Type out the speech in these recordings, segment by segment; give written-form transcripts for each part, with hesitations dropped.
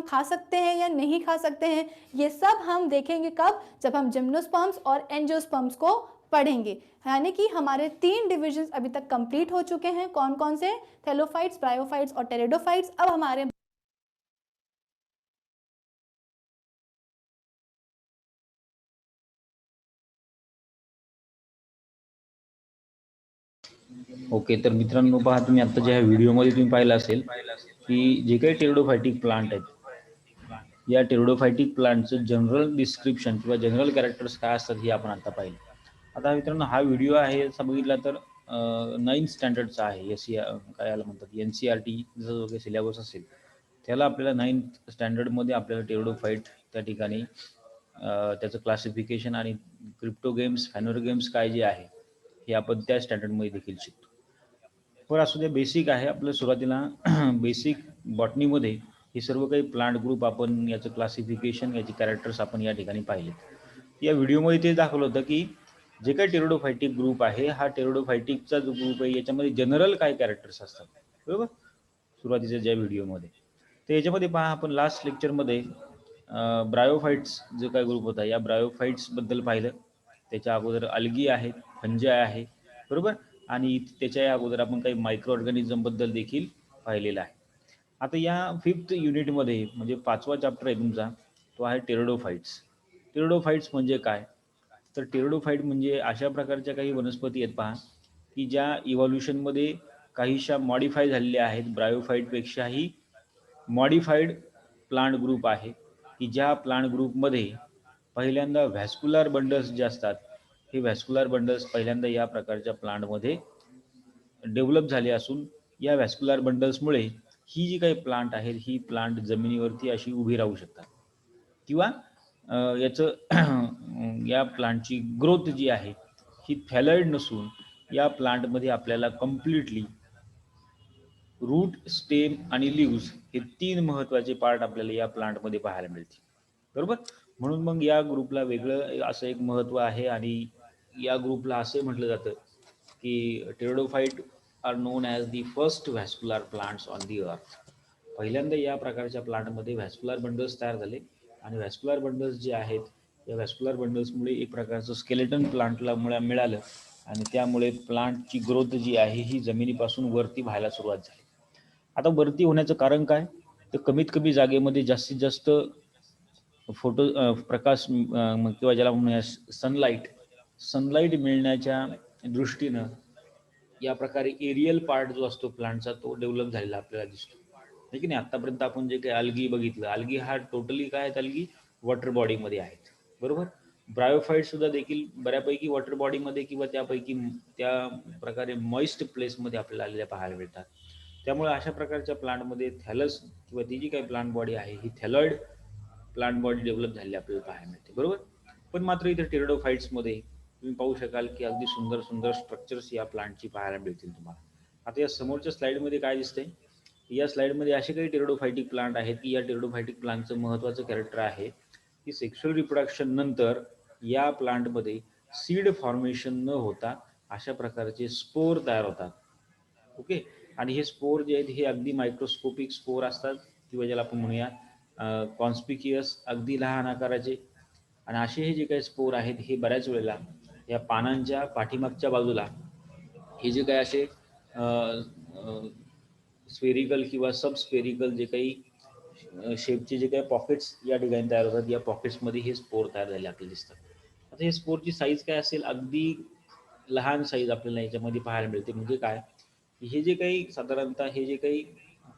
खा सकते हैं या नहीं खा सकते हैं, ये सब हम देखेंगे कब, जब हम जिम्नोस्पर्म्स और एंजियोस्पर्म्स को पढ़ेंगे। यानी कि हमारे 3 डिविजन्स अभी तक कंप्लीट हो चुके हैं। कौन कौन से? थैलोफाइट्स, ब्रायोफाइट्स और टेरिडोफाइट्स। अब हमारे ओके, तर मित्रांनो पहा, तुम्ही आता ज्या व्हिडिओमध्ये तुम्ही पाहिलं असेल की जे काही टेरिडोफायटिक प्लांट आहेत, या टेरिडोफायटिक प्लांटचं जनरल डिस्क्रिप्शन किंवा जनरल कॅरेक्टर्स काय असतात हे आपण आता पाहिलं. आता मित्रांनो हा व्हिडिओ आहे असा बघितला तर 9th स्टँडर्डचा आहे. काय याला म्हणतात, NCERT जसं जो काही सिलेबस असेल त्याला आपल्याला 9th स्टँडर्डमध्ये आपल्याला टेरिडोफाईट त्या ठिकाणी त्याचं क्लासिफिकेशन आणि क्रिप्टो गेम्स, फॅनोर गेम्स काय जे आहे हे आपण त्या स्टँडर्डमध्ये देखील शिकतो. पण असू द्या, बेसिक आहे आपलं. सुरुवातीला बेसिक बॉटनीमध्ये हे सर्व काही प्लांट ग्रुप आपण याचं क्लासिफिकेशन, याचे कॅरेक्टर्स आपण या ठिकाणी पाहिलेत. या व्हिडिओमध्ये ते दाखवलं होतं की जे काही टेरिडोफायटिक ग्रुप आहे, हा टेरिडोफायटिकचा जो ग्रुप आहे याच्यामध्ये जनरल काय कॅरेक्टर्स असतात, बरोबर, सुरुवातीच्या ज्या व्हिडिओमध्ये. तर याच्यामध्ये पहा, आपण लास्ट लेक्चरमध्ये ब्रायोफाइट्स जो काय ग्रुप होता या ब्रायोफाइट्सबद्दल पाहिलं. त्याच्या अगोदर अल्गी आहेत, फंजाय आहे, बरोबर, आणि त्याच्या अगोदर आपण काही मायक्रो ऑर्गॅनिझमबद्दल देखील पाहिलेलं आहे. आता या 5th युनिटमध्ये म्हणजे 5वा चॅप्टर आहे तुमचा, तो आहे टेरिडोफाइट्स. टेरिडोफाइट्स म्हणजे काय? तर टेरिडोफाइट म्हणजे अशा प्रकारच्या काही वनस्पती आहेत पहा, की ज्या इव्हॉल्युशनमध्ये काहीशा मॉडिफाय झालेल्या आहेत. ब्रायोफाइटपेक्षाही मॉडिफाईड प्लांट ग्रुप आहे, की ज्या प्लांट ग्रुपमध्ये पहिल्यांदा व्हॅस्क्युलर बंडल्स जे असतात, हे व्हॅस्क्युलर बंडल्स पहिल्यांदा या प्रकारच्या प्लांटमध्ये डेव्हलप झाले असून या व्हॅस्क्युलर बंडल्समुळे ही जी काही प्लांट आहेत, ही प्लांट जमिनीवरती अशी उभी राहू शकतात किंवा याचं या प्लांटची ग्रोथ जी आहे ही थॅलॉइड नसून या प्लांटमध्ये आपल्याला कम्प्लिटली रूट, स्टेम आणि लिव्स हे 3 महत्त्वाचे पार्ट आपल्याला या प्लांटमध्ये पाहायला मिळतील, बरोबर. म्हणून मग या ग्रुपला वेगळं असं एक महत्त्व आहे आणि या ग्रुपला असे म्हटलं जातं की pteridophyte are known as the first vascular plants on the earth. पहिल्यांदा या प्रकारच्या प्लांटमध्ये व्हॅस्क्युलर बंडल्स तयार झाले आणि व्हॅस्क्युलर बंडल्स जे आहेत या व्हॅस्क्युलर बंडल्समुळे एक प्रकारचं स्केलेटन प्लांटला मिळालं आणि त्यामुळे प्लांटची ग्रोथ जी आहे ही जमिनीपासून वरती व्हायला सुरुवात झाली. आता वरती होण्याचं कारण काय? तर कमीत कमी जागेमध्ये जास्तीत जास्त प्रकाश किंवा ज्याला म्हणूया सनलाईट मिळण्याच्या दृष्टीनं या प्रकारे एरियल पार्ट जो असतो प्लांटचा तो डेव्हलप झालेला आपल्याला दिसतो, आहे की नाही. आतापर्यंत आपण जे काही अल्गी बघितलं, अल्गी हा टोटली काय आहेत, अल्गी वॉटर बॉडीमध्ये आहेत, बरोबर. ब्रायोफाइट सुद्धा देखील बऱ्यापैकी वॉटर बॉडीमध्ये किंवा त्यापैकी त्या प्रकारे मॉइस्ट प्लेसमध्ये आपल्याला आलेल्या पाहायला मिळतात. त्यामुळे अशा प्रकारच्या प्लांटमध्ये थॅलस किंवा ती जी काही प्लांट बॉडी आहे ही थॅलॉइड प्लांट बॉडी डेव्हलप झालेली आपल्याला पाहायला मिळते, बरोबर. पण मात्र इथे टेरिडोफाइट्समध्ये तुम्ही पाहू शकाल की अगदी सुंदर सुंदर स्ट्रक्चर्स या प्लांटची पाहायला मिळतील तुम्हाला. आता या समोरच्या स्लाइडमध्ये काय दिसतंय, या स्लाइडमध्ये असे काही टेरिडोफायटिक प्लांट आहेत की या टेरिडोफायटिक प्लांटचं महत्त्वाचं कॅरेक्टर आहे की सेक्शुअल रिप्रोडक्शन नंतर या प्लांटमध्ये सीड फॉर्मेशन न होता अशा प्रकारचे स्पोर तयार होतात, ओके. आणि हे स्पोर जे आहेत हे अगदी मायक्रोस्कोपिक स्पोर असतात किंवा ज्याला आपण म्हणूया कॉन्स्पिक्युअस, अगदी लहान आकाराचे. आणि असे हे जे काही स्पोर आहेत हे बऱ्याच वेळेला या पानांच्या पाठीमागच्या बाजूला हे जे काही असे स्फेरिकल किंवा सब स्फेरिकल जे काही शेपचे जे काही पॉकेट्स या ठिकाणी तयार होतात, या पॉकेट्समध्ये हे स्पोर तयार झाले आपल्याला दिसतात. आता हे स्पोरची साईज काय असेल, अगदी लहान साईज आपल्याला याच्यामध्ये पाहायला मिळते. म्हणजे काय, हे जे काही साधारणतः हे जे काही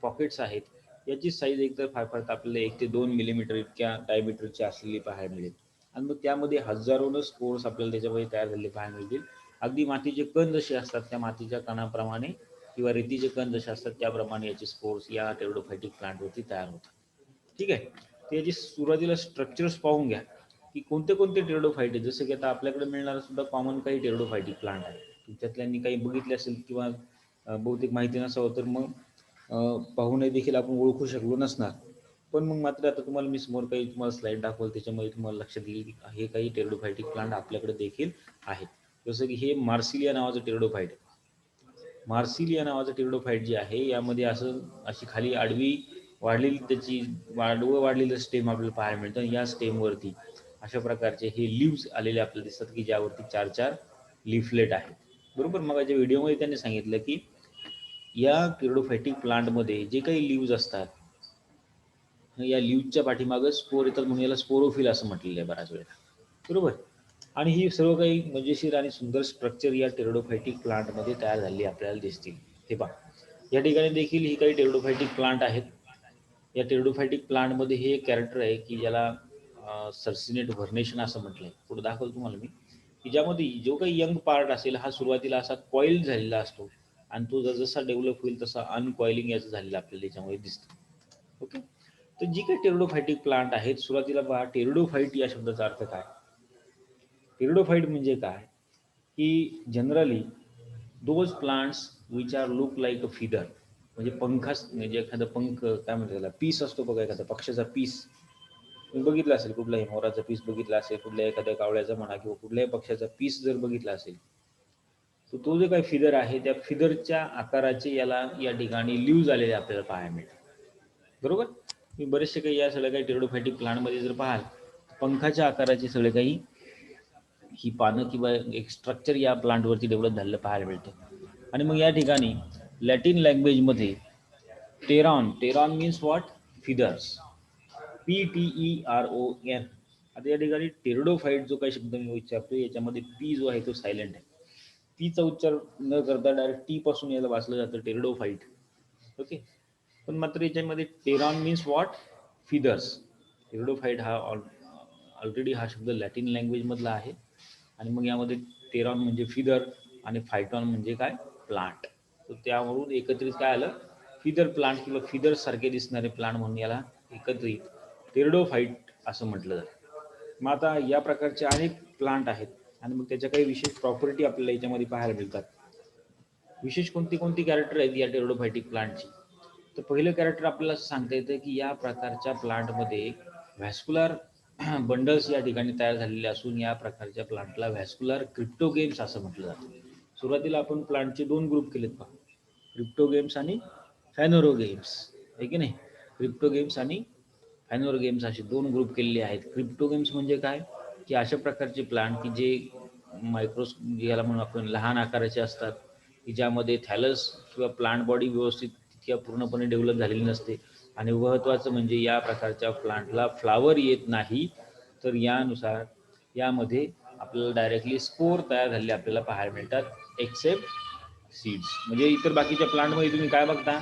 पॉकेट्स आहेत याची साईज एकतर फार फार आपल्याला 1 ते 2 मिलीमीटर इतक्या डायमीटरची असलेली पाहायला मिळेल. आणि मग त्यामध्ये हजारोनं स्पोर्स आपल्याला त्याच्यामध्ये तयार झालेले पाहायला मिळतील. अगदी मातीचे कण जसे असतात त्या मातीच्या कणाप्रमाणे किंवा रेतीचे कण जसे असतात त्याप्रमाणे याचे स्पोर्स या टेरिडोफायटिक प्लांटवरती तयार होतात, ठीक आहे. तर याची सुरुवातीला स्ट्रक्चर्स पाहून घ्या की कोणते कोणते टेरिडोफाइट आहे. जसं की आता आपल्याकडे मिळणारं सुद्धा कॉमन काही टेरिडोफायटिक प्लांट आहे, तुमच्यातल्यांनी काही बघितले असेल किंवा बहुतेक माहिती नसावं तर मग पाहूनही देखील आपण ओळखू शकलो नसणार. पण मग मात्र आता तुम्हाला मी समोर काही तुम्हाला स्लाईड दाखवलं त्याच्यामध्ये तुम्हाला लक्षात येईल की हे काही टेरिडोफायटिक प्लांट आपल्याकडे देखील आहेत. जसं की हे मार्सिलिया नावाचं टेरिडोफाइट आहे. मार्सिलिया नावाचं टेरिडोफाइट जे आहे यामध्ये अशी खाली आडवी वाढलेली त्याची वाढलेलं स्टेम आपल्याला पाहायला मिळतं. या स्टेमवरती अशा प्रकारचे हे लीव्स आलेले आपल्याला दिसतात की ज्यावरती 4-4 लिफलेट आहेत. बरोबर. मगाच्या व्हिडिओमध्ये त्यांनी सांगितलं की या टेरिडोफायटिक प्लांटमध्ये जे काही लीव्ज असतात, या लीव्हच्या पाठीमागं स्पोर येतात म्हणून याला स्पोरोफिल असं म्हटलेलं आहे बऱ्याच वेळेला. बरोबर. आणि ही सर्व काही मजेशीर आणि सुंदर स्ट्रक्चर या टेरिडोफायटिक प्लांटमध्ये तयार झालेली आपल्याला दिसतील. हे पहा, या ठिकाणी देखील ही काही टेरिडोफायटिक प्लांट आहेत. या टेरिडोफायटिक प्लांटमध्ये हे एक कॅरेक्टर आहे की ज्याला सर्सिनेट व्हर्नेशन असं म्हटलंय. पुढे दाखवतो तुम्हाला मी, की ज्यामध्ये जो काही यंग पार्ट असेल हा सुरुवातीला असा कॉईल झालेला असतो आणि तो जसा डेव्हलप होईल तसा अनकॉइलिंग याचं झालेलं आपल्याला याच्यामध्ये दिसतं. ओके. तर जी काही टेरिडोफायटिक प्लांट आहेत, सुरुवातीला पहा टेरिडोफाईट या शब्दाचा अर्थ काय. टेरिडोफाईट म्हणजे काय, की generally those plants which are look like a feather, म्हणजे पंखास, म्हणजे एखादा पंख काय म्हणतात त्याला, पीस असतो बघा, एखादा पक्षाचा पीस तुम्ही बघितला असेल, कुठलाही मोराचा पीस बघितला असेल, कुठल्या एखाद्या कावळ्याचा म्हणा किंवा कुठल्याही पक्षाचा पीस जर बघितला असेल, तर तो जो काही फिदर आहे त्या फिदरच्या आकाराचे याला या ठिकाणी लीव्ज आलेले आपल्याला पाहायला मिळतात. बरोबर. तुम्ही बरेचसे काही या सगळ्या काही टेरिडोफायटिक प्लांटमध्ये जर पाहाल, पंखाच्या आकाराचे सगळे काही ही पानं किंवा एक स्ट्रक्चर या प्लांटवरती डेव्हलप झालेलं पाहायला मिळतं. आणि मग या ठिकाणी लॅटिन लँग्वेजमध्ये pteron means what, feathers, PTERON. आता या ठिकाणी टेरिडोफाईट जो काही शब्द मी उच्चारतो याच्यामध्ये पी जो आहे तो सायलेंट आहे. पीचा उच्चार न करता डायरेक्ट टी पासून याला वाचलं जातं टेरिडोफाईट. ओके. पण मात्र याच्यामध्ये टेरॉन मीन्स व्हॉट, फिदर्स. टेरिडोफाईट हा ऑलरेडी हा शब्द लॅटिन लँग्वेज मधला आहे. आणि मग यामध्ये टेरॉन म्हणजे फिदर आणि फायटॉन म्हणजे काय, प्लांट. तर त्यावरून एकत्रित काय आलं, फिदर प्लांट किंवा फिदर सारखे दिसणारे प्लांट म्हणून याला एकत्रित टेरिडोफाईट असं म्हटलं जातं. मग आता या प्रकारचे अनेक प्लांट आहेत आणि मग त्याच्या काही विशेष प्रॉपर्टी आपल्याला याच्यामध्ये पाहायला मिळतात. विशेष कोणती कोणती कॅरेक्टर आहेत या टेरिडोफायटिक प्लांटची. तर पहिलं कॅरेक्टर आपल्याला सांगता येतं की या प्रकारच्या प्लांटमध्ये व्हॅस्क्युलर बंडल्स या ठिकाणी तयार झालेले असून या प्रकारच्या प्लांटला व्हॅस्क्युलर क्रिप्टोगेम्स असं म्हटलं जातं. सुरुवातीला आपण प्लांटचे 2 ग्रुप केलेत पहा, क्रिप्टोगेम्स आणि फॅनोरोगेम्स, आहे की नाही. क्रिप्टोगेम्स आणि फॅनोरोगेम्स असे 2 ग्रुप केलेले आहेत. क्रिप्टोगेम्स म्हणजे काय, की अशा प्रकारचे प्लांट की जे याला म्हणून आपण लहान आकाराचे असतात, की ज्यामध्ये थॅलस किंवा प्लांट बॉडी व्यवस्थित तितक्या पूर्णपणे डेव्हलप झालेली नसते. आणि महत्त्वाचं म्हणजे या प्रकारच्या प्लांटला फ्लावर येत नाही, तर यानुसार यामध्ये आपल्याला डायरेक्टली स्पोर तयार झालेले आपल्याला पाहायला मिळतात, एक्सेप्ट सीड्स. म्हणजे इतर बाकीच्या प्लांटमध्ये तुम्ही काय बघता,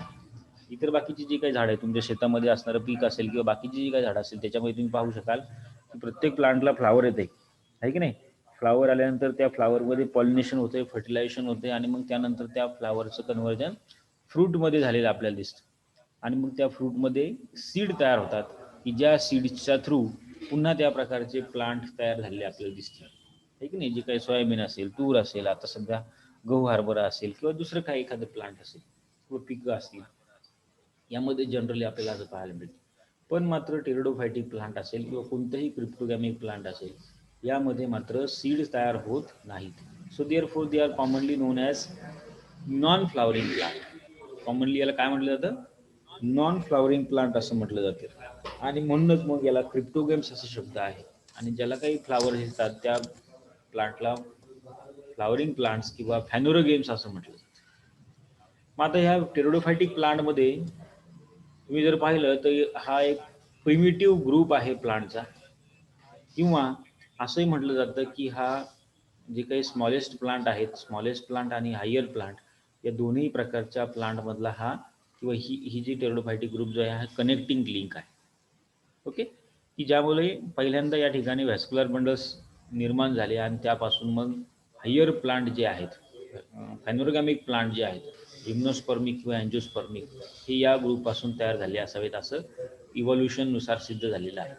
इतर बाकीची जी काही झाडं आहे तुमच्या शेतामध्ये असणारं पीक असेल किंवा बाकीची जी काही झाडं असेल त्याच्यामध्ये तुम्ही पाहू शकाल की प्रत्येक प्लांटला फ्लावर येते, आहे की नाही. फ्लावर आल्यानंतर त्या फ्लावरमध्ये पॉलिनेशन होते, फर्टिलायझेशन होते आणि मग त्यानंतर त्या फ्लावरचं कन्व्हर्जन फ्रूटमध्ये झालेलं आपल्याला दिसतं. आणि मग त्या फ्रूटमध्ये सीड तयार होतात की ज्या सीड्सच्या थ्रू पुन्हा त्या प्रकारचे प्लांट तयार झालेले आपल्याला दिसतील, आहे की नाही. जे काही सोयाबीन असेल, तूर असेल, आता सध्या गहू हरभरा असेल किंवा दुसरं काही एखादं प्लांट असेल किंवा पिकं असतील, यामध्ये जनरली आपल्याला असं पाहायला मिळतं. पण मात्र टेरिडोफायटिक प्लांट असेल किंवा कोणतंही क्रिप्टोगॅमिक प्लांट असेल, यामध्ये मात्र सीड्स तयार होत नाहीत. So therefore they are commonly known as non flowering plant. Commonly याला काय म्हटलं जातं, नॉन फ्लॉवरिंग प्लांट असं म्हटलं जातं. आणि म्हणूनच मग याला क्रिप्टोगेम्स असा शब्द आहे. आणि ज्याला काही फ्लावर येतात त्या प्लांटला फ्लॉवरिंग प्लांट्स किंवा फॅनोरोगेम्स असं म्हटलं जातं. मग आता ह्या टेरिडोफायटिक प्लांटमध्ये तुम्ही जर पाहिलं तर हा एक प्रिमिटिव्ह ग्रुप आहे प्लांटचा, किंवा असंही म्हटलं जातं की हा जे काही स्मॉलेस्ट प्लांट आहेत, स्मॉलेस्ट प्लांट आणि हायर प्लांट या दोन्ही प्रकारच्या प्लांटमधला हा किंवा ही जी टेरिडोफायटिक ग्रुप जो आहे हा कनेक्टिंग लिंक आहे. ओके. की ज्यामुळे पहिल्यांदा या ठिकाणी व्हॅस्क्युलर बंडल्स निर्माण झाले आणि त्यापासून मग हायर प्लांट जे आहेत, फॅनोरगॅमिक प्लांट जे आहेत, जिम्नोस्पर्मिक किंवा अँजिओस्पर्मिक, हे या ग्रुपपासून तयार झाले असावेत असं इव्होल्युशननुसार सिद्ध झालेलं आहे.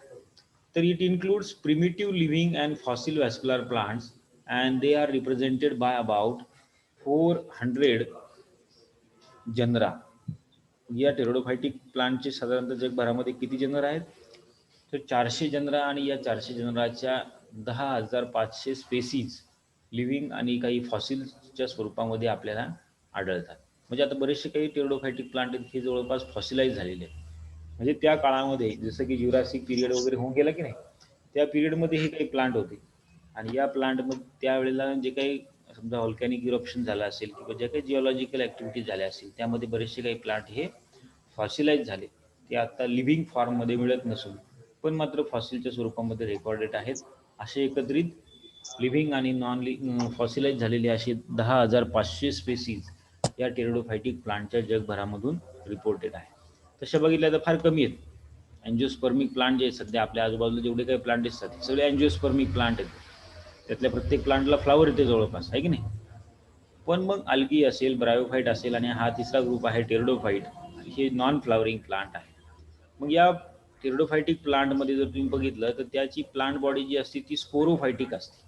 तर it includes primitive living and fossil vascular plants and they R represented by about 400 genre. या टेरिडोफायटिक प्लांटचे साधारणतः जगभरामध्ये किती जनर आहेत, तर 400 जनरा. आणि या 400 जनराच्या 10,500 स्पेसीज लिव्हिंग आणि काही फॉसिल्सच्या स्वरूपामध्ये आपल्याला आढळतात. म्हणजे आता बरेचसे काही टेरिडोफायटिक प्लांट आहेत हे जवळपास फॉसिलाइज झालेले आहेत. म्हणजे त्या काळामध्ये जसं की ज्युरासिक पिरियड वगैरे होऊन गेला की नाही, त्या पिरियडमध्ये हे काही प्लांट होते आणि या प्लांटमध्ये त्यावेळेला जे काही समजा व्हॉल्कॅनिक इरप्शन झालं असेल किंवा जे काही जिओलॉजिकल ॲक्टिव्हिटी झाल्या असतील त्यामध्ये बरेचसे काही प्लांट हे फॉसिलाइज झाले. ते आता लिव्हिंग फॉर्ममध्ये मिळत नसून पण मात्र फॉसिलच्या स्वरूपामध्ये रेकॉर्डेड आहेत. असे एकत्रित लिव्हिंग आणि नॉन फॉसिलाइज झालेले असे 10,500 स्पेसीज या टेरिडोफायटिक प्लांटच्या जगभरामधून रिपोर्टेड आहे. तशा बघितल्या तर फार कमी आहेत. अँजिओस्पर्मिक प्लांट जे आहेत सध्या आपल्या आजूबाजूला जेवढे काही प्लांट दिसतात सगळे अँजिओस्पर्मिक प्लांट आहेत. त्यातल्या प्रत्येक प्लांटला फ्लावर येते जवळपास, आहे की नाही. पण मग अल्गी असेल, ब्रायोफाईट असेल आणि हा तिसरा ग्रुप आहे टेरिडोफाईट, हे नॉन फ्लावरिंग प्लांट आहे. मग या टेरिडोफायटिक प्लांटमध्ये जर तुम्ही बघितलं तर त्याची प्लांट बॉडी जी असते ती स्पोरोफायटिक असते.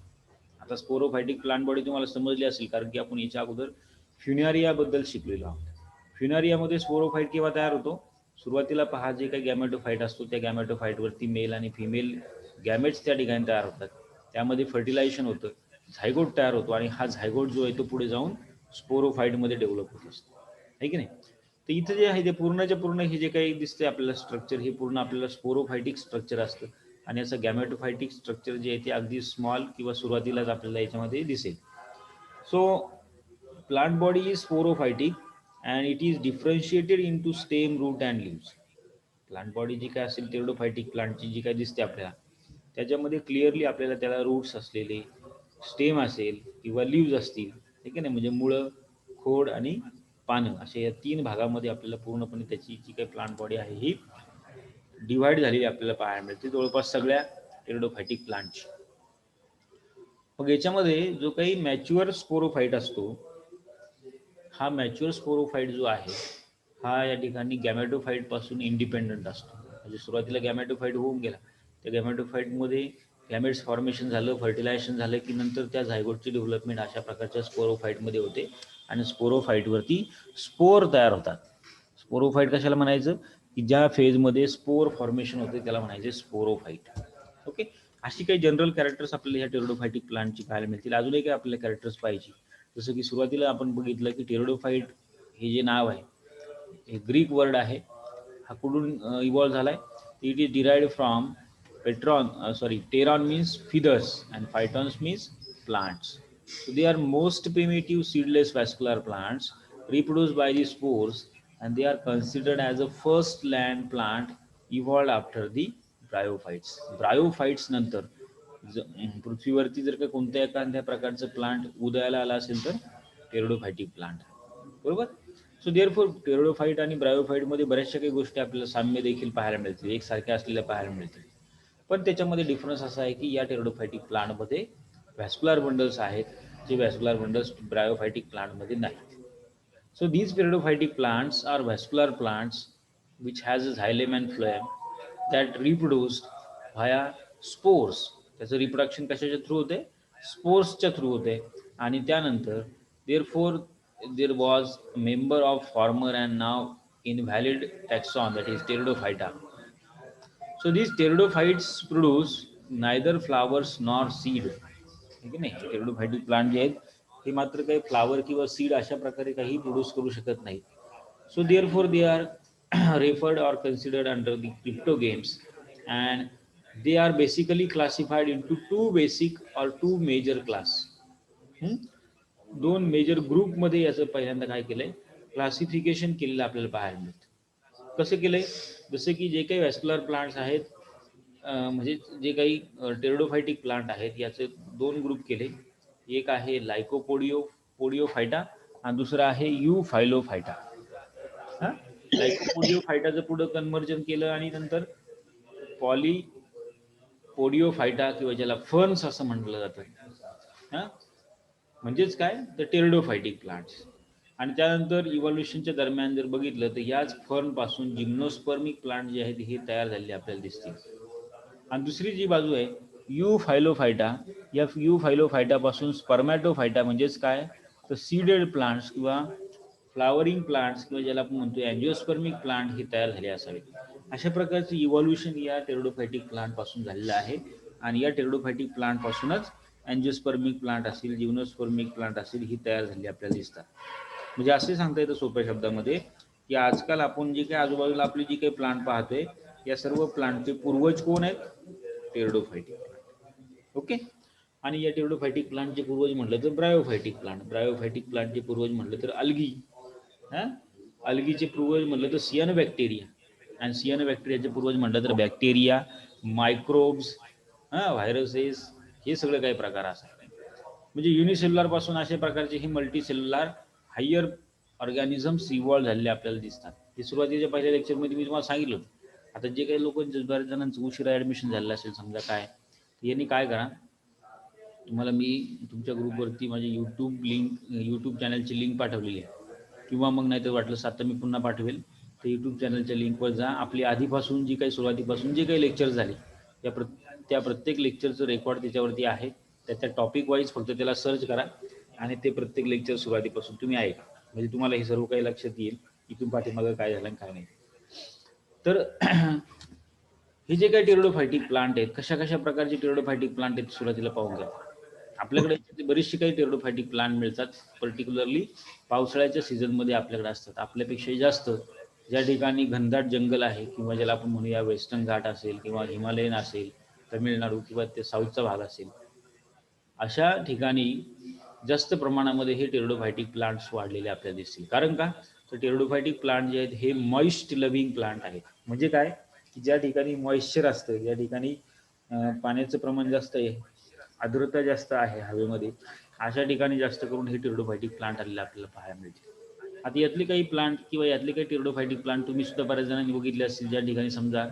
आता स्पोरोफायटिक प्लांट बॉडी तुम्हाला समजली असेल कारण की आपण याच्या अगोदर फ्युनारियाबद्दल शिकलेलो आहोत. फ्युनारियामध्ये स्पोरोफाईट केव्हा तयार होतो? सुरुवातीला पहा जे काही गॅमेटोफाईट असतो त्या गॅमेटोफाईटवरती मेल आणि फिमेल गॅमेट्स त्या ठिकाणी तयार होतात. त्यामध्ये फर्टिलायझेशन होतं, झायगोट तयार होतो आणि हा झायगोट जो आहे तो पुढे जाऊन स्पोरोफाईटमध्ये डेव्हलप होत असतो, आहे की नाही. तर इथं जे आहे ते पूर्णच्या पूर्ण हे जे काही दिसते आपल्याला स्ट्रक्चर हे पूर्ण आपल्याला स्पोरोफायटिक स्ट्रक्चर असतं आणि असं गॅमेटोफायटिक स्ट्रक्चर जे आहे ते अगदी स्मॉल किंवा सुरुवातीलाच आपल्याला याच्यामध्ये दिसेल. So plant body is sporophytic and it is differentiated into stem, root and leaves. Plant body जी काय असेल टेरिडोफायटिक प्लांटची जी काय दिसते आपल्याला त्याच्यामध्ये क्लिअरली आपल्याला त्याला रूट्स असलेले, स्टेम असेल किंवा लिव्ज असतील, ठीक आहे ना, म्हणजे मुळं, खोड आणि पानं असे या 3 भागामध्ये आपल्याला पूर्णपणे त्याची जी काही प्लांट बॉडी आहे ही डिव्हाइड झालेली आपल्याला पाहायला मिळते जवळपास सगळ्या टेरिडोफायटिक प्लांटची. मग याच्यामध्ये जो काही मॅच्युअर स्पोरोफाईट असतो, हा मॅच्युअर स्पोरोफाईट जो आहे हा या ठिकाणी गॅमेटोफाईट पासून इंडिपेंडंट असतो. म्हणजे सुरुवातीला गॅमेटोफाईट होऊन गेला, त्या गॅमेटोफाईटमध्ये गॅमेट्स फॉर्मेशन झालं, फर्टिलायझेशन झालं की नंतर त्या झायगोटची डेव्हलपमेंट अशा प्रकारच्या स्पोरोफाईटमध्ये होते आणि स्पोरोफाईटवरती स्पोर तयार होतात. स्पोरोफाईट कशाला म्हणायचं की ज्या फेजमध्ये स्पोर फॉर्मेशन होते त्याला म्हणायचे स्पोरोफाईट. ओके, अशी काही जनरल कॅरेक्टर्स आपल्याला ह्या टेरिडोफायटिक प्लांटची पाहायला मिळतील. अजूनही काही आपल्याला कॅरेक्टर्स पाहिजे, जसं की सुरुवातीला आपण बघितलं की टेरिडोफाईट हे जे नाव आहे हे ग्रीक वर्ड आहे. हा कुठून इव्हॉल्व्ह झालाय? It is derived from pteron means feathers and phytons means plants. So they are most primitive seedless vascular plants reproduced by the spores and they are considered as a first land plant evolved after the bryophytes. Bryophytes नंतर पृथ्वीवरती जर का कोणत्या एखाद्या प्रकारचं plant उदयाला आला असेल तर टेरिडोफायटिक प्लांट, बरोबर. सो देअरफॉर टेरिडोफाईट आणि ब्रायोफाईटमध्ये बऱ्याचशा काही गोष्टी आपल्याला साम्य देखील पाहायला मिळतील, एकसारख्या असलेल्या पाहायला मिळतील. पण त्याच्यामध्ये डिफरन्स असा आहे की या टेरिडोफायटिक प्लांटमध्ये व्हॅस्क्युलर बंडल्स आहेत जे व्हॅस्क्युलर बंडल्स ब्रायोफायटिक प्लांटमध्ये नाहीत. So these peridophytic plants are vascular plants which has a xylem and phloem that reproduced via spores. त्याचं रिप्रोडक्शन कशाच्या थ्रू होते? स्पोर्सच्या थ्रू होते. आणि त्यानंतर therefore there was a member of former and now invalid taxon that is Pteridophyta. So these pteridophytes produce neither flowers nor seed. ठीक आहे नाही, टेरिडोफायटिक plant जे आहेत हे मात्र काही फ्लावर किंवा सीड अशा प्रकारे काही प्रोड्यूस करू शकत नाहीत. So therefore they are referred or considered under the cryptogams and they are basically classified into two basic or two major class. दोन मेजर ग्रुपमध्ये याचं पहिल्यांदा काय केलंय, क्लासिफिकेशन केलेलं आपल्याला पाहायला मिळतं. कसं केलंय? जसं की जे काही व्हॅस्क्युलर प्लांट्स आहेत म्हणजे जे काही टेरिडोफायटिक प्लांट आहेत याचे दोन ग्रुप केले. एक आहे पोडिओफायटा आणि दुसरा आहे युफायलोफायटा. हा, लायकोपोडिओफायटाचं पुढं कन्व्हर्जन केलं आणि नंतर पॉलीपोडिओफायटा किंवा ज्याला फर्न्स असं म्हटलं जातं, हा म्हणजेच काय तर टेरिडोफायटिक प्लांट्स. आणि त्यानंतर इव्हॉल्युशनच्या दरम्यान जर बघितलं तर याच फर्न पासून जिम्नोस्पर्मिक प्लांट जे आहेत हे तयार झालेले आपल्याला दिसतील. आणि दुसरी जी बाजू आहे युफायलोफायटा, या युफायलोफायटापासून स्पर्मॅटोफायटा म्हणजेच काय तर सीडेड प्लांट्स किंवा फ्लावरिंग प्लांट्स किंवा ज्याला आपण म्हणतो अँजिओस्पर्मिक प्लांट हे तयार झाले असावेत. अशा प्रकारचे इव्हॉल्युशन या टेरिडोफायटिक प्लांट पासून झालेलं आहे. आणि या टेरिडोफायटिक प्लांट पासूनच अँजिओस्पर्मिक प्लांट असतील, जिम्नोस्पर्मिक प्लांट असतील ही तयार झाली आपल्याला दिसतात. म्हणजे असे सांगता येतं सोप्या शब्दामध्ये की आजकाल आपण जे काही आजूबाजूला आपली जी काही प्लांट पाहतोय या सर्व प्लांटचे पूर्वज कोण आहेत? टेरिडोफायटिक प्लांट. ओके. आणि या टेरिडोफायटिक प्लांटचे पूर्वज म्हटलं तर ब्रायोफायटिक प्लांट, ब्रायोफायटिक प्लांटचे पूर्वज म्हटलं तर अल्गी, अल्गीचे पूर्वज म्हटलं तर सियानो बॅक्टेरिया, आणि सियानो बॅक्टेरियाचे पूर्वज म्हटलं तर बॅक्टेरिया, मायक्रोब्स, व्हायरसेस, हे सगळे काही प्रकार असतात. म्हणजे युनिसेल्युलर पासून अशा प्रकारचे हे multi cellular higher organisms evolve झालेले आपल्याला दिसतात. हे सुरुवातीच्या पहिल्या लेक्चरमध्ये मी तुम्हाला सांगितलं होतं. आता जे काही लोक बऱ्याच जणांचं उशिरा ॲडमिशन झालेलं असेल समजा काय, यांनी काय करा, तुम्हाला मी तुमच्या ग्रुपवरती माझी यूट्यूब चॅनलची लिंक पाठवलेली आहे, किंवा मग नाही तर वाटलं आता मी पुन्हा पाठवेल, तर यूट्यूब चॅनलच्या लिंकवर जा. आपली आधीपासून जी काही सुरुवातीपासून जे काही लेक्चर झाले त्या प्रत्येक लेक्चरचं रेकॉर्ड त्याच्यावरती आहे. त्याच्या टॉपिक वाईज फक्त त्याला सर्च करा आणि ते प्रत्येक लेक्चर सुरुवातीपासून तुम्ही ऐका, म्हणजे तुम्हाला हे सर्व काही लक्षात येईल इथून पाठीमागं काय झालं आणि काय नाही. तर हे जे काही टेरिडोफायटिक प्लांट आहेत, कशा कशा प्रकारचे टेरिडोफायटिक प्लांट आहेत सुरुवातीला पाहून घ्या. आपल्याकडे बरीचशी काही टेरिडोफायटिक प्लांट मिळतात, पर्टिक्युलरली पावसाळ्याच्या सीझनमध्ये आपल्याकडे असतात. आपल्यापेक्षा जास्त ज्या ठिकाणी घनदाट जंगल आहे, किंवा ज्याला आपण म्हणूया वेस्टर्न घाट असेल, किंवा हिमालयन असेल, तामिळनाडू किंवा ते साऊथचा भाग असेल, अशा ठिकाणी जास्त प्रमाणामध्ये हे टेरिडोफायटिक प्लांट्स वाढलेले आपल्याला दिसतील. कारण का, तर टेरिडोफायटिक प्लांट जे आहेत हे मॉइस्ट लव्हिंग प्लांट आहेत. म्हणजे काय, की ज्या ठिकाणी मॉइश्चर असतं, ज्या ठिकाणी पाण्याचं प्रमाण जास्त आहे, आर्द्रता जास्त आहे हवेमध्ये, अशा ठिकाणी जास्त करून हे टेरिडोफायटिक प्लांट आलेले आपल्याला पाहायला मिळतील. आता यातले काही प्लांट किंवा यातले काही टेरिडोफायटिक प्लांट तुम्ही सुद्धा बऱ्याच जणांनी बघितले असतील, ज्या ठिकाणी समजा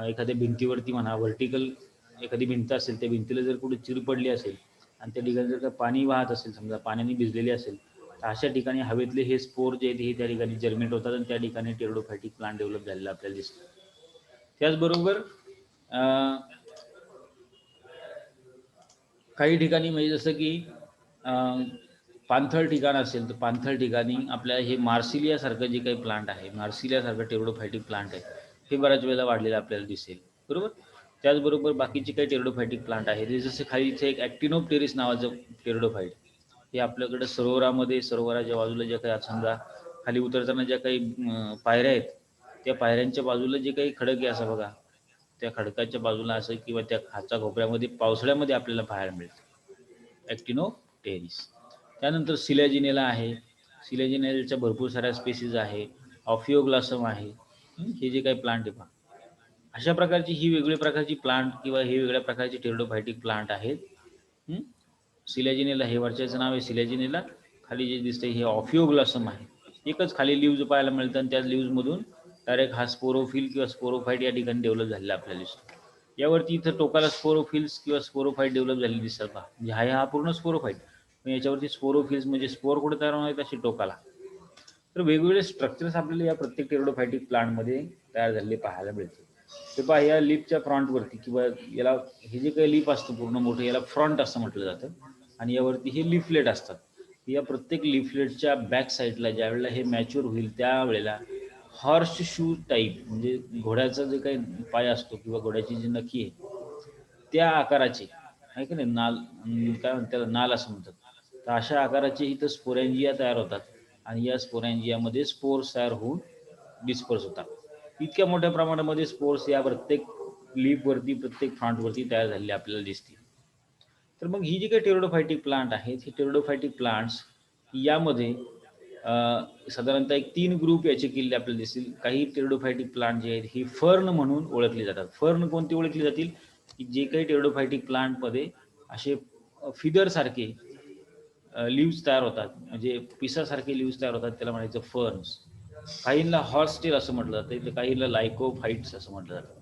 एखाद्या भिंतीवरती म्हणा, व्हर्टिकल एखादी भिंत असेल, त्या भिंतीला जर कुठे चिर पडली असेल आणि त्या ठिकाणी जर का पाणी वाहत असेल, समजा पाण्याने भिजलेली असेल, तर अशा ठिकाणी हवेतले हे स्पोर जे आहेत हे त्या ठिकाणी जर्मिनेट होतात आणि त्या ठिकाणी टेरिडोफायटिक प्लांट डेव्हलप झालेला आपल्याला दिसतो. त्याचबरोबर काही ठिकाणी म्हणजे जसं की पाणथळ ठिकाण असेल, तर पाणथळ ठिकाणी आपल्या हे मार्सिलियासारखं जे काही प्लांट आहे, मार्सिलियासारखं टेरिडोफायटिक प्लांट आहे, हे बऱ्याच वेळेला वाढलेलं आपल्याला दिसेल. बरोबर. त्याचबरोबर बाकीचे काही टेरिडोफायटिक प्लांट आहेत, हे जसे खाली इथे एक ॲक्टिनोप्टेरिस नावाचं टेरिडोफाईट, हे आपल्याकडे सरोवरामध्ये, सरोवराच्या बाजूला ज्या काही समजा खाली उतरताना ज्या काही पायऱ्या आहेत, त्या पायऱ्यांच्या बाजूला जे काही खडक आहे असं बघा, त्या खडकाच्या बाजूला असं किंवा त्या खाचा खोपऱ्यामध्ये पावसाळ्यामध्ये आपल्याला पाहायला मिळतं ॲक्टिनोप्टेरिस. त्यानंतर सिलॅजिनेला आहे, सिलॅजिनेलच्या भरपूर साऱ्या स्पेसीज आहे, ऑफिओग्लासम आहे. हे जे काही प्लांट आहे पहा, अशा प्रकारची ही वेगवेगळ्या प्रकारची प्लांट किंवा हे वेगळ्या प्रकारचे टेरिडोफायटिक प्लांट आहेत. सिलॅजिनेला हे वरच्याचं नाव आहे सिलॅजिनेला, खाली जे दिसतंय हे ऑफिओग्लासम आहे. एकच खाली लिव्ज पाहायला मिळतं आणि त्या लिव्जमधून डायरेक्ट हा स्पोरोफिल किंवा स्पोरोफाईट या ठिकाणी डेव्हलप झालेला आपल्याला दिसतो. यावरती इथं टोकाला स्पोरोफिल्स किंवा स्पोरोफाईट डेव्हलप झालेली दिसतात पहा, म्हणजे हा पूर्ण स्पोरोफाईट, पण याच्यावरती स्पोरोफिल्स म्हणजे स्पोर कुठे तयार होणार आहेत अशी टोकाला. तर वेगवेगळे स्ट्रक्चर्स आपल्याला या प्रत्येक टेरिडोफायटिक प्लांटमध्ये तयार झालेले पाहायला मिळते. ते पहा, या लीफच्या फ्रंटवरती किंवा याला हे जे काही लीफ असतं पूर्ण मोठं, याला फ्रंट असं म्हटलं जातं, आणि यावरती हे लिफलेट असतात. या प्रत्येक लिफलेटच्या बॅक साईडला ज्या वेळेला हे मॅच्युअर होईल त्यावेळेला हॉर्स शू टाईप, म्हणजे घोड्याचा जे काही पाय असतो किंवा घोड्याची जी नखी आहे त्या आकाराचे आहे की नाही, नाल काय म्हणतात त्याला, नाल असं म्हणतात, तर अशा आकाराचे इथं स्पोरॅन्जिया तयार होतात आणि या स्पोरॅन्जियामध्ये स्पोर्स तयार होऊन डिस्पर्स होतात. इतक्या मोठ्या प्रमाणामध्ये स्पोर्स या प्रत्येक लीफवरती, प्रत्येक फ्रंटवरती तयार झालेले आपल्याला दिसतील. तर मग ही जी काही टेरिडोफायटिक प्लांट आहेत, ही टेरिडोफायटिक प्लांट्स यामध्ये साधारणतः एक 3 ग्रुप याचे केलेले आपल्याला दिसतील. काही टेरिडोफायटिक प्लांट जे आहेत ही फर्न म्हणून ओळखली जातात. फर्न कोणती ओळखली जातील, की जे काही टेरिडोफायटिक प्लांटमध्ये असे फिदरसारखे लिव्स तयार होतात, म्हणजे पिसासारखे लिव्स तयार होतात, त्याला म्हणायचं फर्न्स. काहींना हॉर्सटेल असं म्हटलं जातं, तर काहींना लायकोफाइट्स असं म्हटलं जातं.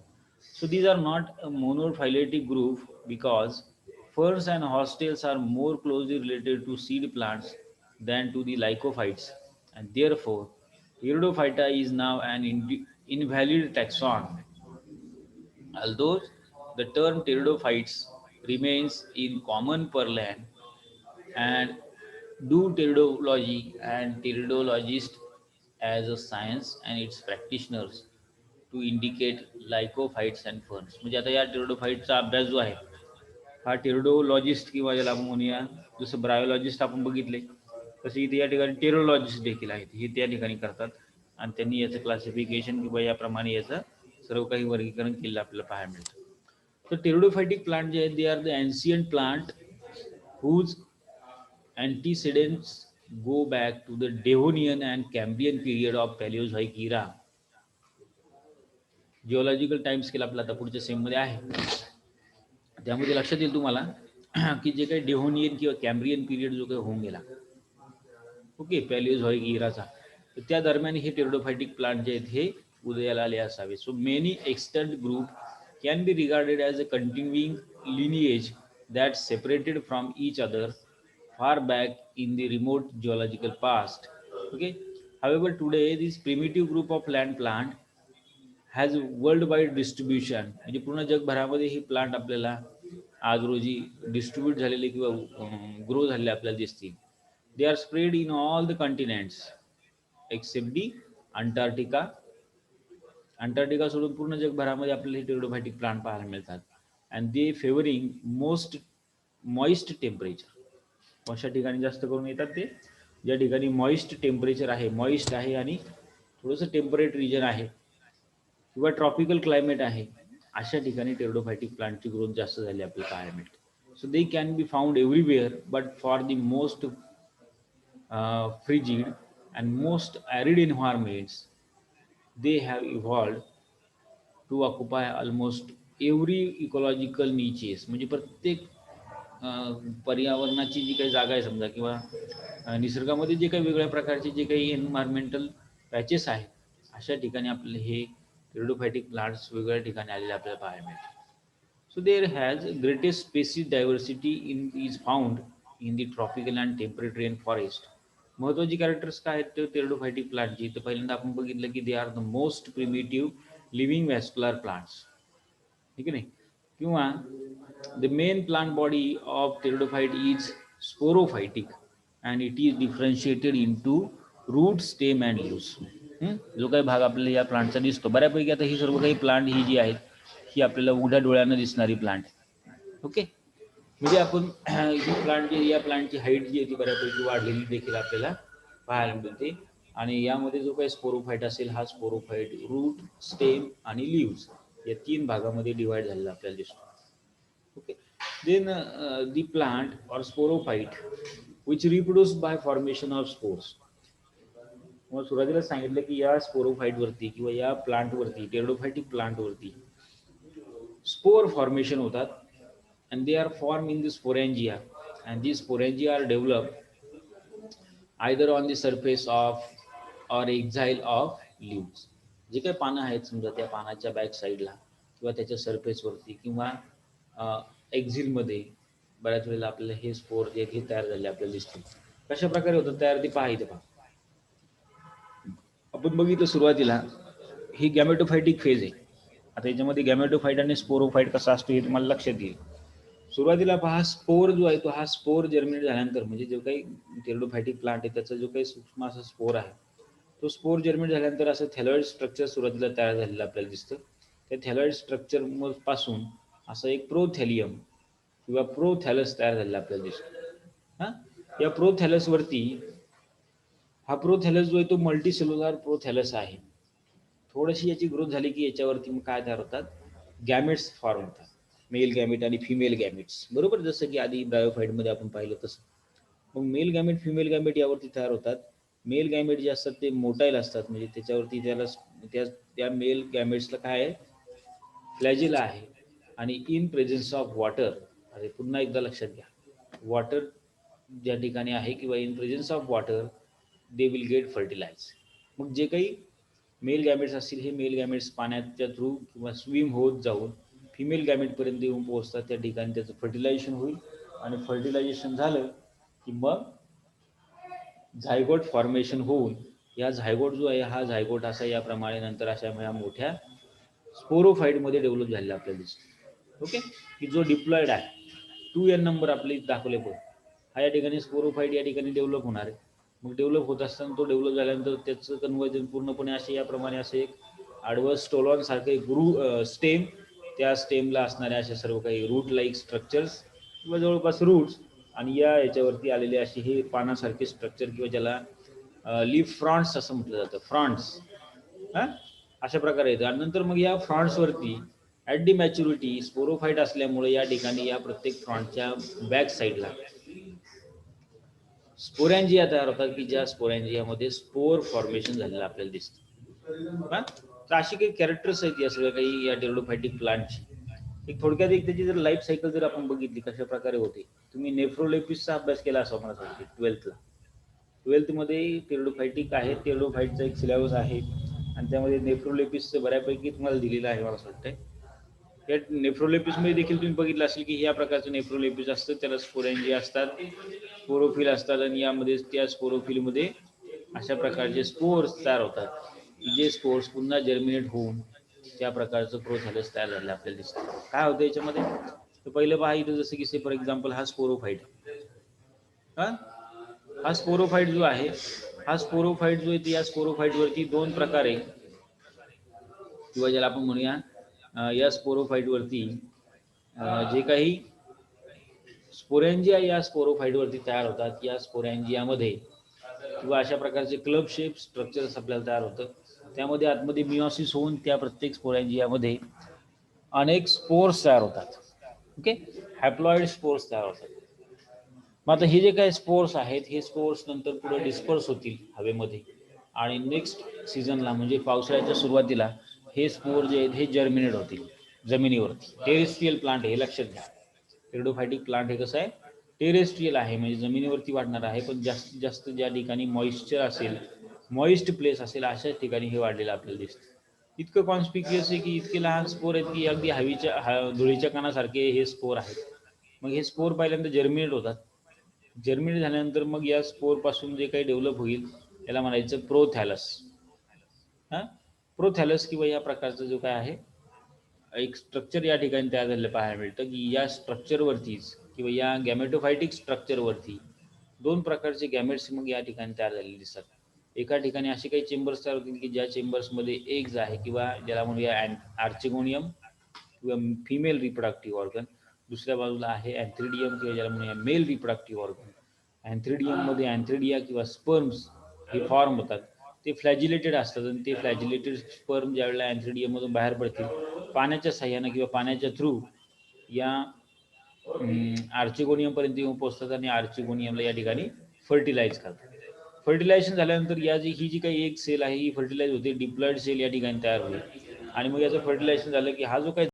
So these are not a monophyletic group because ferns and horsetails are more closely related to seed plants than to the lycophytes, and therefore Iridophyta is now an invalid taxon. Although the term pteridophytes remains in common parlance, and do pteridology and pteridologists as a science and its practitioners to indicate lycophytes and ferns. म्हणजे आता या टेरिडोफाईटचा अभ्यास जो आहे हा टेरिडोलॉजिस्ट किंवा ज्याला आपण म्हणूया, जसं ब्रायोलॉजिस्ट आपण बघितले तसे इथे या ठिकाणी टेरिडोलॉजिस्ट देखील आहेत, हे त्या ठिकाणी करतात. आणि त्यांनी याचं क्लासिफिकेशन किंवा याप्रमाणे याचं सर्व काही वर्गीकरण केलेलं आपल्याला पाहायला मिळतं. तर टेरिडोफायटिक प्लांट जे आहेत दे are the ancient plant whose antecedents go back to the Devonian and Cambrian period of Paleozoic era. Geological time scale आपला आता पुढच्या सेममध्ये आहे, त्यामध्ये लक्षात येईल तुम्हाला की जे काही डेव्होनियन किंवा कॅम्ब्रियन पिरियड जो काही होऊन गेला, ओके, पॅलिओझॉइक इराचा, तर त्या दरम्यान हे टेरिडोफायटिक प्लांट जे आहेत हे उदयाला आले असावे. So many extent group can be regarded as a कंटिन्युइंग lineage that separated from each other far back in the remote geological past. Okay. However, today this primitive group of land plant has worldwide distribution. म्हणजे पूर्ण जगभरामध्ये ही plant आपल्याला आज रोजी distribute झालेले किंवा grow झालेले आपल्याला दिसतील. They are spread in all the continents except the Antarctica. Antarctica सोडून पूर्ण जगभरामध्ये आपल्याला हे टेरिडोफायटिक प्लांट पाहायला मिळतात. And they favoring most moist temperature. अशा ठिकाणी जास्त करून येतात ते ज्या ठिकाणी मॉइस्ट टेम्परेचर आहे, मॉइस्ट आहे आणि थोडंसं टेम्परेट रिजन आहे किंवा ट्रॉपिकल क्लायमेट आहे, अशा ठिकाणी टेरिडोफायटिक प्लांटची ग्रोथ जास्त झाली आपल्याला पाहायला मिळते. So they can be found everywhere, but for the most frigid and most arid environments they have evolved to occupy almost every ecological niches. म्हणजे प्रत्येक पर्यावरणाची जी काही जागा आहे समजा किंवा निसर्गामध्ये जे काही वेगळ्या प्रकारचे जे काही एन्व्हायरमेंटल पॅचेस आहेत, अशा ठिकाणी आपले हे टेरिडोफायटिक प्लांट्स वेगवेगळ्या ठिकाणी आलेले आपल्याला पाहायला मिळतात. So there has greatest species diversity is found in the tropical and temperate rain forest. महत्त्वाची कॅरेक्टर्स काय आहेत टेरिडोफायटिक प्लांटची, तर पहिल्यांदा आपण बघितलं की they are the most primitive living vascular plants, ठीक आहे नाही, किंवा the main plant body of pteridophyte is sporophytic and it is differentiated into root, stem and leaves. जो काही भाग आपल्याला या प्लांटचा दिसतो बऱ्यापैकी, आता ही सर्व काही प्लांट ही जी आहेत ही आपल्याला उघड्या डोळ्यानं दिसणारी प्लांट, ओके. म्हणजे आपण ही प्लांट जी, या प्लांटची हाईट जी आहे ती बऱ्यापैकी वाढलेली देखील आपल्याला पाहायला मिळते. आणि यामध्ये जो काही स्पोरोफाईट असेल हा स्पोरोफाईट रूट, स्टेम आणि लिव्स या 3 भागामध्ये डिवाइड झालेला आपल्याला दिसतो. Okay. Then the plant or sporophyte which reproduce by formation of spores. मग सुरुवातीला सांगितलं की या स्पोरोफाईट वरती किंवा या प्लांट वरती, टेरिडोफायटिक प्लांट वरती स्पोर फॉर्मेशन होतात and they are formed in the sporangia and these sporangia are developed either on the surface of or exile of leaves. जे काही पानं आहेत समजा त्या पानाच्या बॅक साईडला किंवा त्याच्या सरफेस वरती किंवा एक्झिलमध्ये बऱ्याच वेळेला आपल्याला हे स्पोर जे हे तयार झाले आपल्याला दिसतील. कशा प्रकारे होतं तयार ते पहा. इथे पहा, आपण बघितलं सुरुवातीला ही गॅमेटोफायटिक फेज आहे. आता याच्यामध्ये गॅमेटोफाईट आणि स्पोरोफाईट कसा असतो हे तुम्हाला लक्षात येईल. सुरुवातीला पहा, स्पोर जो आहे तो हा स्पोर जर्मिनेट झाल्यानंतर, म्हणजे जो काही टेरिडोफायटिक प्लांट आहे त्याचा जो काही सूक्ष्म असा स्पोर आहे तो स्पोर जर्मिनेट झाल्यानंतर असं थॅलॉइड स्ट्रक्चर सुरुवातीला तयार झालेलं आपल्याला दिसतं. त्या थॅलॉइड स्ट्रक्चर पासून असं एक प्रोथॅलियम किंवा प्रोथॅलस तयार झालेला आपल्याला दिसतो. या प्रोथॅलस वरती हा प्रोथॅलस जो आहे तो मल्टीसेल्युलर प्रोथॅलस आहे. थोडीशी याची ग्रोथ झाली की याच्यावरती मग काय तयार होतात, गॅमेट्स फॉर्म होतात, मेल गॅमेट आणि फिमेल गॅमेट्स, बरोबर, जसं की आधी ब्रायोफाईटमध्ये आपण पाहिलं तसं. मग मेल गॅमेट फिमेल गॅमेट यावरती तयार होतात. मेल गॅमेट जे असतात ते मोटाईल असतात, म्हणजे त्याच्यावरती त्याला त्या मेल गॅमेट्सला काय आहे, फ्लॅजिला आहे. आणि इन प्रेझेन्स ऑफ वॉटर, अरे पुन्हा एकदा लक्षात घ्या, वॉटर ज्या ठिकाणी आहे किंवा in presence of water they will get fertilize. मग जे काही मेल गॅमेट्स असतील हे मेल गॅमेट्स पाण्याच्या थ्रू किंवा स्विम होत जाऊन फिमेल गॅमेटपर्यंत येऊन पोहोचतात. त्या ठिकाणी त्याचं फर्टिलायझेशन होईल आणि फर्टिलायझेशन झालं की मग झायगोट फॉर्मेशन होऊन या झायगोट जो आहे हा झायगोट असा याप्रमाणे नंतर अशा ह्या मोठ्या स्पोरोफाईटमध्ये डेव्हलप झालेला आपल्याला दिसतो. ओके, की जो डिप्लॉइड आहे 2n नंबर आपले दाखवले पण हा या ठिकाणी स्पोरोफाईट या ठिकाणी डेव्हलप होणार आहे. मग डेव्हलप होत असताना तो डेव्हलप झाल्यानंतर त्याचं कन्वर्जन पूर्णपणे असे याप्रमाणे असं एक आडवं स्टोलॉन सारखं एक स्टेम, त्या स्टेमला असणाऱ्या अशा सर्व काही रूट लाईक स्ट्रक्चर्स किंवा जवळपास रूट्स आणि या याच्यावरती आलेले असे हे पानासारखे स्ट्रक्चर किंवा ज्याला लीफ फ्रॉन्ट्स असं म्हटलं जातं. फ्रॉन्ट्स हा अशा प्रकारे येतं. आणि नंतर मग या फ्रॉन्ट्स वरती ऍट दी मॅच्युरिटी स्पोरोफाईट असल्यामुळे या ठिकाणी या प्रत्येक फ्रॉन्टच्या बॅक साईडला स्पोरॅन्जिया तयार होतात की ज्या स्पोरॅन्जियामध्ये स्पोर फॉर्मेशन झालेलं आपल्याला दिसतं. हा तर अशी काही कॅरेक्टर्स आहेत या सगळ्या काही या टेरिडोफायटिक प्लांटची. एक थोडक्यात एक त्याची जर लाईफ सायकल जर आपण बघितली कशा प्रकारे होते, तुम्ही नेफ्रोलेपिसचा अभ्यास केला असं मला सांगते 12th मध्ये टेरिडोफायटिक आहे, टेरिडोफाईटचा एक सिलेबस आहे आणि त्यामध्ये नेफ्रोलेपिसचं बऱ्यापैकी तुम्हाला दिलेलं आहे मला असं वाटतंय. या नेफ्रोलेपिसमध्ये देखील तुम्ही बघितलं असेल की या प्रकारचं नेफ्रोलेपिस असतं, त्याला स्पोरॅन्जिया असतात, स्पोरोफिल असतात आणि यामध्ये त्या स्पोरोफिलमध्ये अशा प्रकारचे स्पोर्स तयार होतात की जे स्पोर्स पुन्हा जर्मिनेट होऊन त्या प्रकारचं प्रोथॅलस तयार झालेलं आपल्याला दिसतं. काय होतं याच्यामध्ये, तर पहिलं पहा इथं जसं की फॉर एक्झाम्पल हा स्पोरोफाईट, हा स्पोरोफाईट जो आहे, हा स्पोरोफाईट जो आहे या स्पोरोफाईट वरती दोन प्रकारे किंवा ज्याला आपण म्हणूया या स्पोरोफाईट वरती जे काही स्पोरॅन्जिया या स्पोरोफाईट वरती तयार होतात, या स्पोरॅन्जियामध्ये किंवा अशा प्रकारचे क्लब शेप स्ट्रक्चर्स आपल्याला तयार होतं. त्यामध्ये आतमध्ये मिओसिस होऊन त्या प्रत्येक स्पोरॅन्जियामध्ये अनेक स्पोर्स तयार होतात. ओके, हॅप्लॉइड स्पोर्स तयार होतात. मग आता हे जे काही स्पोर्स आहेत हे स्पोर्स नंतर पुढे डिस्पर्स होतील हवेमध्ये आणि नेक्स्ट सीझनला म्हणजे पावसाळ्याच्या सुरुवातीला हे स्पोर जे आहेत हे जर्मिनेट होतील जमिनीवरती. टेरेस्ट्रियल प्लांट हे लक्षात घ्या. टेरिडोफायटिक प्लांट हे कसं आहे, टेरेस्ट्रियल आहे म्हणजे जमिनीवरती वाढणार आहे, पण जास्तीत जास्त ज्या ठिकाणी मॉइश्चर असेल, मॉइस्ट प्लेस असेल अशा ठिकाणी हे वाढलेलं आपल्याला दिसतं. इतकं कॉन्स्पिक्युअस आहे की इतके लहान स्पोर आहेत की अगदी धुळीच्या कणासारखे हे स्पोर आहेत. मग हे स्पोर पहिल्यांदा जर्मिनेट होतात. जर्मिनेट झाल्यानंतर मग या स्पोर पासून जे काही डेव्हलप होईल त्याला म्हणायचं प्रोथॅलस. हा प्रोथॅलस किंवा या प्रकारचा जो काय आहे एक स्ट्रक्चर या ठिकाणी तयार झालेलं पाहायला मिळतं की या स्ट्रक्चरवरतीच किंवा या गॅमेटोफायटिक स्ट्रक्चरवरती दोन प्रकारचे गॅमेट्स मग या ठिकाणी तयार झालेले दिसतात. एका ठिकाणी असे काही चेंबर्स तयार होतील की ज्या चेंबर्समध्ये एग्ज आहे किंवा ज्याला म्हणूया आर्चिगोनियम किंवा फिमेल रिप्रोडक्टिव्ह ऑर्गन, दुसऱ्या बाजूला आहे अँथ्रिडियम किंवा ज्याला म्हणूया मेल रिप्रोडक्टिव्ह ऑर्गन. अँथ्रिडियममध्ये अँथ्रिडिया किंवा स्पर्म्स हे फॉर्म होतात, ते फ्लॅजिलेटेड असतात आणि ते फ्लॅजिलेटेड स्पर्म ज्यावेळेला अँथ्रिडियममधून बाहेर पडतील पाण्याच्या साह्यानं किंवा पाण्याच्या थ्रू या आर्चिगोनियमपर्यंत येऊन पोहोचतात आणि आर्चिगोनियमला या ठिकाणी फर्टिलाइज करतात. फर्टिलायझेशन झाल्यानंतर ही जी काही एक सेल आहे ही फर्टिलाइज होते, डिप्लॉइड सेल या ठिकाणी तयार होईल आणि मग याचं फर्टिलायझेशन झालं की हा जो काही